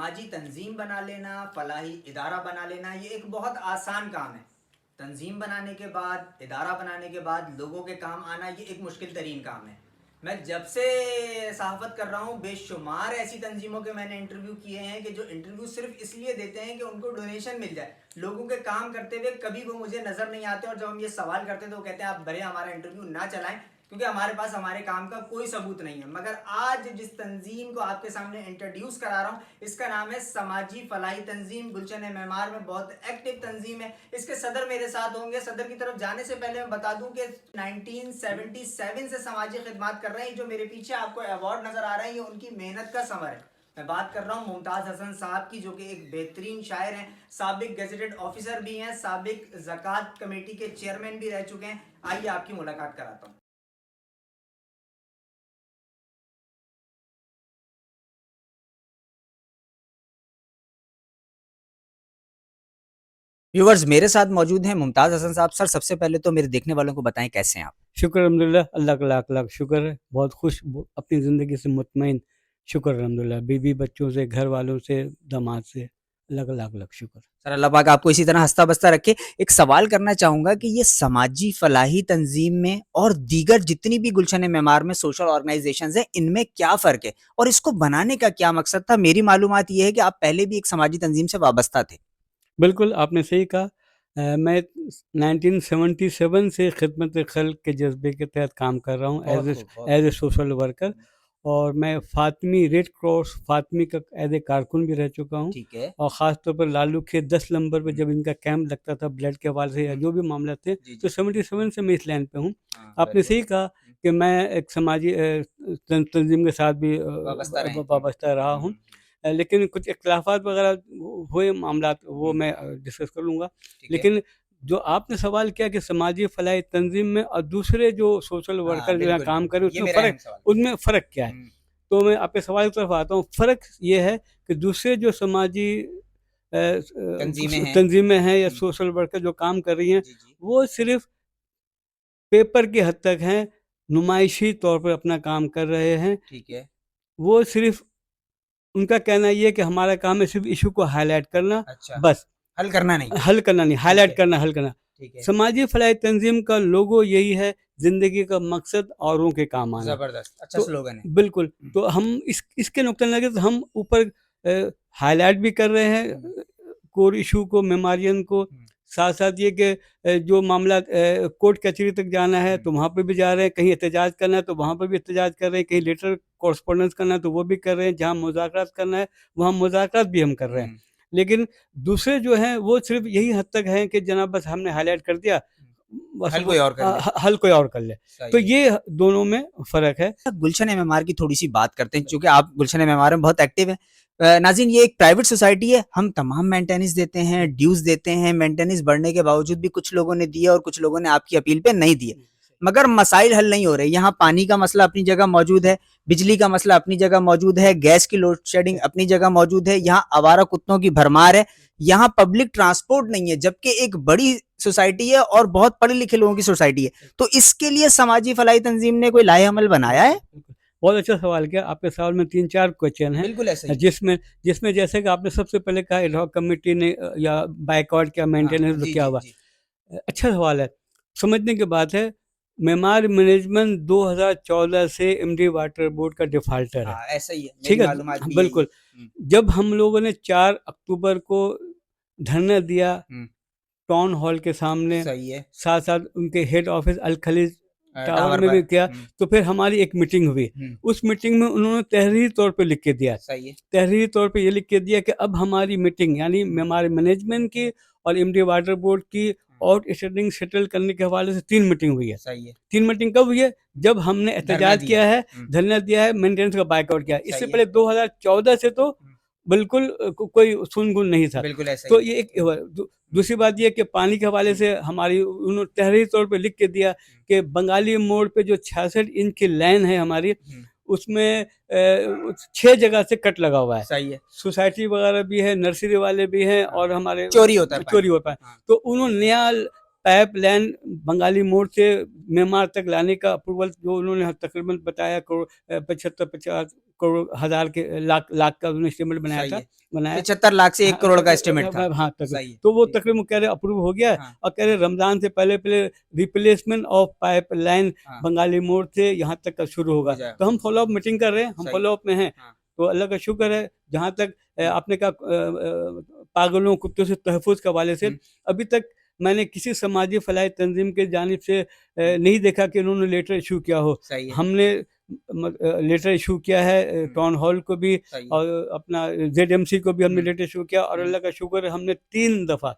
समाजी तंजीम बना लेना, फलाही इदारा बना लेना, ये एक बहुत आसान काम है। तंजीम बनाने के बाद, इदारा बनाने के बाद लोगों के काम आना, ये एक मुश्किल तरीन काम है। मैं जब से सहाफ़त कर रहा हूँ, बेशुमार ऐसी तंजीमों के मैंने इंटरव्यू किए हैं कि जो इंटरव्यू सिर्फ इसलिए देते हैं कि उनको डोनेशन मिल जाए। लोगों के काम करते हुए कभी वो मुझे नज़र नहीं आते, और जब हम ये सवाल करते हैं तो वो कहते हैं आप बड़े हमारा इंटरव्यू ना चलाएं, क्योंकि हमारे पास हमारे काम का कोई सबूत नहीं है। मगर आज जिस तंजीम को आपके सामने इंट्रोड्यूस करा रहा हूँ, इसका नाम है समाजी फलाही तंजीम। गुलशन मेमार में बहुत एक्टिव तंजीम है। इसके सदर मेरे साथ होंगे। सदर की तरफ जाने से पहले मैं बता दूं कि 1977 से समाजी खिदमत कर रहे हैं। जो मेरे पीछे आपको अवार्ड नजर आ रहे हैं, ये उनकी मेहनत का समर है। मैं बात कर रहा हूँ मुमताज़ हसन साहब की, जो कि एक बेहतरीन शायर हैं, साबिक गेजेटेड ऑफिसर भी हैं, साबिक ज़कात कमेटी के चेयरमैन भी रह चुके हैं। आइए आपकी मुलाकात कराता हूँ। व्यूवर्स मेरे साथ मौजूद हैं मुमताज़ हसन साहब। सर, सबसे पहले तो मेरे देखने वालों को बताएं कैसे हैं आप? शुक्र अल्हम्दुलिल्लाह, अल्लाह का लाख लाख शुक्र है। बहुत खुश अपनी ज़िंदगी से मुतमईन, शुक्र अल्हम्दुलिल्लाह। बीवी बच्चों से, घर वालों से, दामाद से, अल्लाह का लाख लाख शुक्र। सर, अल्लाह पाक आपको इसी तरह हंसता बसता रखे। एक सवाल करना चाहूँगा कि ये समाजी फलाही तंजीम में और दीगर जितनी भी गुलशन मेमार में सोशल ऑर्गेनाइजेशंस हैं, इनमें क्या फ़र्क है और इसको बनाने का क्या मकसद था? मेरी मालूमात ये है कि आप पहले भी एक समाजी तंजीम से वाबस्ता थे। बिल्कुल, आपने सही कहा। मैं 1977 से खिदमत खल्क के जज्बे के तहत काम कर रहा हूँ बहुत खूब, बहुत एज़ ए खूब। सोशल वर्कर, और मैं फ़ातिमी रेड क्रॉस फ़ातिमी का एज़ ए कारकुन भी रह चुका हूँ। ठीक है। और ख़ास तौर पर लालू के 10 नंबर पे जब इनका कैंप लगता था ब्लड के हवाले से या जो भी मामला थे, जी, तो जी। 77 से मैं इस लाइन पे हूँ। हाँ, वेरी आपने गुड। सही कहा कि मैं एक समाजी तंज़ीम के साथ भी वाबस्ता रहे। वाबस्ता रहा हूँ। लेकिन कुछ इख्तिलाफ़ात वग़ैरह हुए मामलात, वो मैं डिस्कस कर लूँगा। ठीक है। लेकिन जो आपने सवाल किया कि समाजी फलाही तंज़ीम में और दूसरे जो सोशल हाँ, वर्कर जो यहाँ बिल्कुल। काम कर रहे हैं, ये उसमें मेरा फ़र्क अहम सवाल उनमें फ़र्क क्या है? है। तो मैं आपके सवाल की तरफ आता हूँ। फ़र्क ये है कि दूसरे जो समाजी तंजीमें हैं। तंज़ीमें हैं या सोशल वर्कर जो काम कर रही हैं, जी, जी। वो सिर्फ़ पेपर की हद तक हैं, नुमाइशी तौर पर अपना काम कर रहे हैं। ठीक है। वो सिर्फ़, उनका कहना ये है कि हमारा काम है सिर्फ़ इश्यू को हाइलाइट करना, अच्छा। बस। हल करना नहीं। हल करना नहीं, ठीक हाइलाइट है, करना, हल करना। ठीक है। समाजी फलाही तंज़ीम का लोगो यही है, ज़िंदगी का मकसद औरों के काम आना। ज़बरदस्त, अच्छा तो स्लोगन है। बिल्कुल, तो हम इसके नुक्ते नज़र से हम ऊपर हाइलाइट भी कर रहे हैं कोर इश्यू को, मेमोरियन को। साथ-साथ ये कि जो मामला कोर्ट कचहरी तक जाना है तो वहाँ पे भी जा रहे हैं, कहीं एहतजाज करना है तो वहाँ पे भी एहतजाज कर रहे हैं, कहीं लेटर कॉरेस्पॉन्डेंस करना है तो वो भी कर रहे हैं, जहाँ मुज़ाकरात करना है वहाँ मुज़ाकरात भी हम कर रहे हैं। लेकिन दूसरे जो हैं वो सिर्फ़ यही हद तक हैं कि जनाब बस हमने हाइलाइट कर दिया, बस हल वो कोई और कर ले। हल कोई और कर ले। तो सही है। ये दोनों में फ़र्क है। गुलशन मेमार की थोड़ी सी बात करते हैं, चूंकि आप गुलशन मेमार में बहुत एक्टिव हैं। नाज़रीन, ये एक प्राइवेट सोसाइटी है। हम तमाम मेंटेनेंस देते हैं, ड्यूज देते हैं। मेंटेनेंस बढ़ने के बावजूद भी कुछ लोगों ने दिया और कुछ लोगों ने आपकी अपील पे नहीं दिए, मगर मसाइल हल नहीं हो रहे। यहाँ पानी का मसला अपनी जगह मौजूद है, बिजली का मसला अपनी जगह मौजूद है, गैस की लोड शेडिंग अपनी जगह मौजूद है, यहाँ आवारा कुत्तों की भरमार है, यहाँ पब्लिक ट्रांसपोर्ट नहीं है, जबकि एक बड़ी सोसाइटी है और बहुत पढ़े लिखे लोगों की सोसाइटी है। तो इसके लिए समाजी फलाई तंजीम ने कोई लाहे अमल बनाया है? बहुत अच्छा सवाल किया। आपके सवाल में 3-4 क्वेश्चन हैं, बिल्कुल ऐसा ही। जिसमें जिसमें जैसे कि आपने सबसे पहले कहा एड हॉक कमिटी ने या बायकॉट किया, हाँ, मेंटेनेंस जी, क्या जी, हुआ। जी। अच्छा सवाल है, समझने की बात है। मेमार मैनेजमेंट 2014 से एमडी वाटर बोर्ड का डिफ़ाल्टर है, हाँ, ऐसा ही है, ठीक मेरी है? मालूमात भी यही है। बिल्कुल। जब हम लोगों ने 4 अक्टूबर को धरना दिया टाउन हॉल के सामने, सही है। साथ-साथ उनके हेड ऑफ़िस अल खलीज टावर टावर में पर। भी किया, तो फिर हमारी एक मीटिंग हुई। उस मीटिंग में उन्होंने तहरीरी तौर पे लिख के दिया, सही है। तहरीरी तौर पे ये लिख के दिया कि अब हमारी मीटिंग यानी हमारे मैनेजमेंट की और एमडी वाटर बोर्ड की आउटस्टैंडिंग सेटल करने के हवाले से 3 मीटिंग हुई है। सही है। 3 मीटिंग कब हुई है? जब हमने धरना एहतजाज दिया किया है। है, धरना दिया है, मेंटेनेंस का बायकॉट किया है। इससे सही है। पहले 2014 से तो बिल्कुल कोई सुन-गुन नहीं था। बिल्कुल ऐसा तो ही। ये एक दूसरी बात ये कि पानी के हवाले से हमारी उन्होंने तहरीरी तौर पे लिख के दिया कि बंगाली मोड़ पे जो 66 इंच की लाइन है हमारी, उसमें 6 जगह से कट लगा हुआ है। सही है। सोसाइटी वगैरह भी है, नर्सरी वाले भी हैं और हमारे चोरी होता है पानी। चोरी होता है। तो उन्होंने नया पाइपलाइन बंगाली मोड़ से मेमार तक लाने का अप्रूवल जो उन्होंने तकरीबन बताया करोड़ 75-50 करोड़ हजार के लाख का उन्होंने एस्टिमेट बनाया 75 लाख से 1 करोड़ का एस्टिमेट था। हाँ तक, तो वो तकरीबन कह रहे अप्रूव हो गया। हाँ। और कह रहे रमजान से पहले रिप्लेसमेंट ऑफ पाइपलाइन हाँ। बंगाली मोड़ से यहाँ तक का शुरू होगा। तो हम फॉलोअप मीटिंग कर रहे हैं, हम फॉलोअप में हैं। तो अल्लाह का शुक्र है, जहाँ तक आपने कहा पागलों कुत्तों से तहफ़्फ़ुज़ के हवाले से, अभी तक मैंने किसी समाजी फलाही तंजीम के जानिब से नहीं देखा कि उन्होंने लेटर इशू किया हो। हमने लेटर इशू किया है टाउन हॉल को भी और अपना ZMC को भी हमने लेटर इशू किया, और अल्लाह का शुक्र है हमने 3 दफ़ा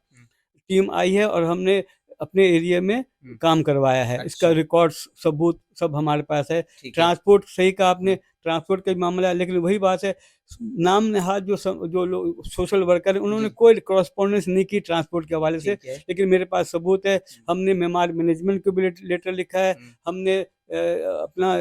टीम आई है और हमने अपने एरिया में काम करवाया है। इसका रिकॉर्ड सबूत सब हमारे पास है। ट्रांसपोर्ट सही कहा आपने, ट्रांसपोर्ट का मामला है, लेकिन वही बात है, नाम नहाद जो लोग सोशल वर्कर हैं उन्होंने कोई कॉरस्पॉन्डेंस नहीं की ट्रांसपोर्ट के हवाले से, लेकिन मेरे पास सबूत है। हमने मेमार मैनेजमेंट को भी लेटर लिखा है, हमने अपना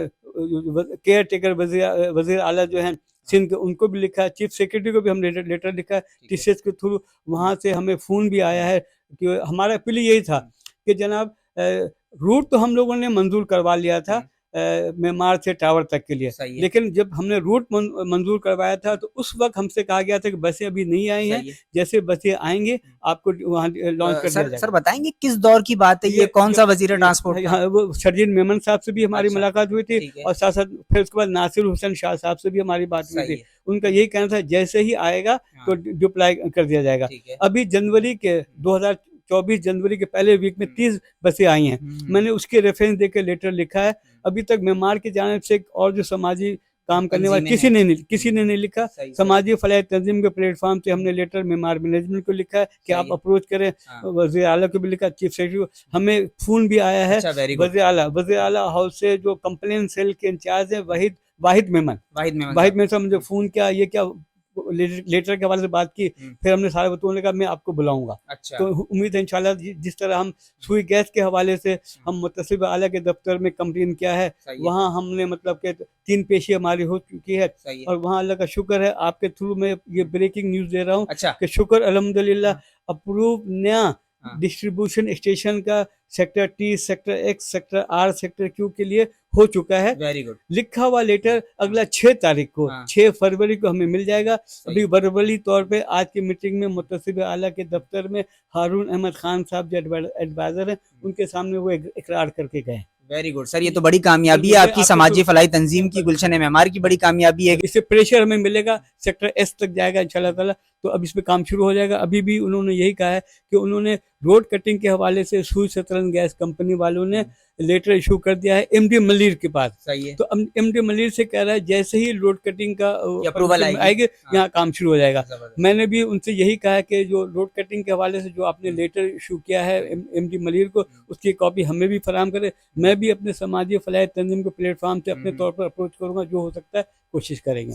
केयर टेकर वजीर आला जो हैं सिंध के उनको भी लिखा है, चीफ सेक्रेटरी को भी हमने लेटर लिखा है TCS के थ्रू। वहाँ से हमें फ़ोन भी आया है कि हमारा अपील यही था कि जनाब रूट तो हम लोगों ने मंजूर करवा लिया था मेमार से टावर तक के लिए, लेकिन जब हमने रूट मंजूर करवाया था तो उस वक्त हमसे कहा गया था कि बसें अभी नहीं आई हैं, जैसे बसें आएंगे आपको वहाँ लॉन्च कर दिया जाएगा। सर बताएंगे किस दौर की बात है ये, कौन सा वजीर ट्रांसपोर्ट? हाँ, वो शरजील मेमन साहब से भी हमारी मुलाकात हुई थी, और साथ साथ फिर उसके बाद नासिर हुसैन शाह साहब से भी हमारी बात हुई थी। उनका यही कहना था जैसे ही आएगा तो डिप्लाई कर दिया जाएगा। अभी जनवरी के 2024 जनवरी के पहले वीक में 30 बसें आई हैं। मैंने उसके रेफरेंस देकर लेटर लिखा है। अभी तक मेमार की जानिब से और जो समाजी काम करने वाले किसी ने नहीं लिखा। समाजी फलाही तंजीम के प्लेटफॉर्म से हमने लेटर मेमार मैनेजमेंट को लिखा है कि आप अप्रोच करें। वज़ीर आला को भी लिखा, चीफ सेक्रेटरी को। हमें फोन भी आया है वज़ीर आला हाउस से जो कंप्लेन सेल के इंचार्ज है वाहिद मेमन से मुझे फोन किया, ये क्या लेटर के हवाले से बात की। फिर हमने सारे बतौने का मैं आपको बुलाऊंगा। तो उम्मीद है इंशाल्लाह जिस तरह हम सुई गैस के हवाले से हम मुतसिब आला के दफ्तर में कंप्लेन किया है, वहाँ हमने मतलब के 3 पेशी हमारी हो चुकी है, और वहाँ अल्लाह का शुक्र है आपके थ्रू में ये ब्रेकिंग न्यूज दे रहा हूँ कि शुक्र अल्हम्दुलिल्लाह अप्रूव नया डिस्ट्रीब्यूशन स्टेशन का sector T, sector X, sector R, sector Q के लिए हो चुका है। Very good. लिखा हुआ लेटर अगला 6 तारीख को 6 फरवरी को हमें मिल जाएगा। अभी वर्बली तौर पे आज की मीटिंग में मुतसिब आला के दफ्तर में हारून अहमद खान साहब जो एडवाइजर हैं उनके सामने वो इकरार करके गए। वेरी गुड सर, ये तो बड़ी कामयाबी है आपकी समाजी फलाही तंजीम की, गुलशन मेमार की बड़ी कामयाबी है। इससे प्रेशर हमें मिलेगा, सेक्टर S तक जाएगा इंशाल्लाह ताला, तो अब इसमें काम शुरू हो जाएगा। अभी भी उन्होंने यही कहा है कि उन्होंने रोड कटिंग के हवाले से सुई सतरन गैस कंपनी वालों ने लेटर इशू कर दिया है MD मलिर के पास। सही है। तो MD मलिर से कह रहा है जैसे ही रोड कटिंग का अप्रूवल आएगी यहाँ काम शुरू हो जाएगा। मैंने भी उनसे यही कहा कि जो रोड कटिंग के हवाले से जो आपने लेटर इशू किया है MD मलिर को, उसकी कॉपी हमें भी फराहम करें। मैं भी अपने समाजी फलाही तंजीम के प्लेटफॉर्म से अपने तौर पर अप्रोच करूंगा, जो हो सकता है कोशिश करेंगे।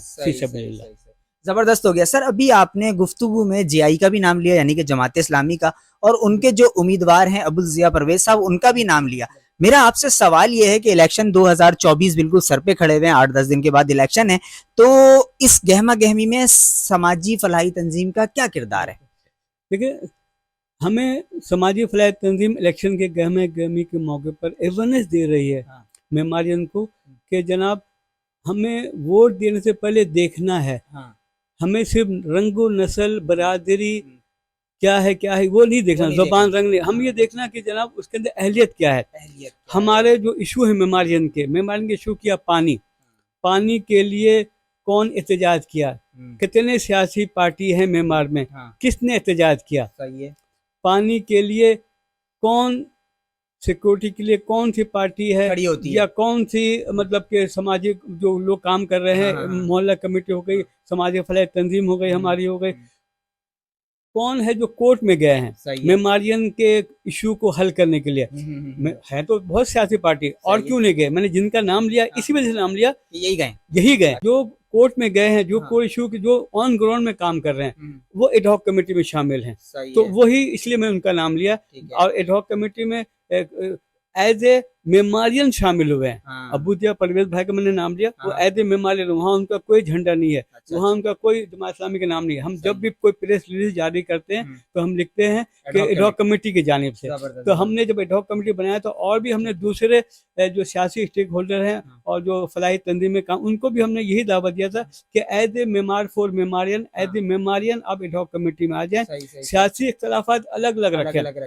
जबरदस्त हो गया सर। अभी आपने गुफ्तगू में JI का भी नाम लिया, यानी कि जमात इस्लामी का, और उनके जो उम्मीदवार हैं अबुल ज़िया परवेज साहब, उनका भी नाम लिया। मेरा आपसे सवाल ये है कि इलेक्शन 2024 बिल्कुल सर पे खड़े हुए हैं, 8-10 दिन के बाद इलेक्शन है, तो इस गहमा गहमी में समाजी फलाही तंजीम का क्या किरदार है? देखिए, हमें समाजी फलाही तंजीम इलेक्शन के गहमा गहमी के मौके पर अवेयरनेस दे रही है मेमारियन को कि जनाब हमें वोट देने से पहले देखना है। हमें सिर्फ रंगो नस्ल बरादरी क्या है वो नहीं देखना, ज़बान रंग नहीं, हम ये देखना कि जनाब उसके अंदर अहलियत क्या है। हमारे जो इशू है मेमारियन के इशू किया पानी के लिए कौन एहतजाज किया, कितने सियासी पार्टी हैं मेमार में, किसने एहतजाज किया, पानी के लिए कौन, सिक्योरिटी के लिए कौन सी पार्टी है या कौन सी मतलब के सामाजिक जो लोग काम कर रहे हैं, मोहल्ला कमेटी हो गई, समाजी फलाही तंजीम हो गई, हमारी हो गई, कौन है जो कोर्ट में गए हैं मेमारियन के इशू को हल करने के लिए। है तो बहुत सियासी पार्टी, और क्यों नहीं गए? मैंने जिनका नाम लिया इसी वजह से नाम लिया, यही गए जो कोर्ट में गए हैं, जो कोई इशू की जो ऑन ग्राउंड में काम कर रहे हैं, वो एडहॉक कमेटी में शामिल हैं। तो वही इसलिए मैं उनका नाम लिया। और एडहॉक कमेटी में एज ए मेमोरियन शामिल हुए हैं। हाँ, अबू दिया परवेज भाई का मैंने नाम लिया, वो हाँ। एज ए मेमोरियन, वहाँ उनका कोई झंडा नहीं है, अच्छा, वहाँ उनका कोई जमात इस्लामी का नाम नहीं है। हम जब भी कोई प्रेस रिलीज जारी करते हैं हम्म। तो हम लिखते हैं कि Ad hoc एडॉक कमेटी की जानिब से। जबरदस्त, तो हमने जब एडॉक कमेटी बनाया तो और भी हमने दूसरे जो सियासी स्टेक होल्डर हैं हाँ। और जो फलाही तंजीम में काम, उनको भी हमने यही दावा दिया था कि as a memoir for memorial, as a memorial आप एडॉक कमेटी में आ जाएं, सही सही सियासी इख्तलाफात अलग अलग अलग रखें, अलग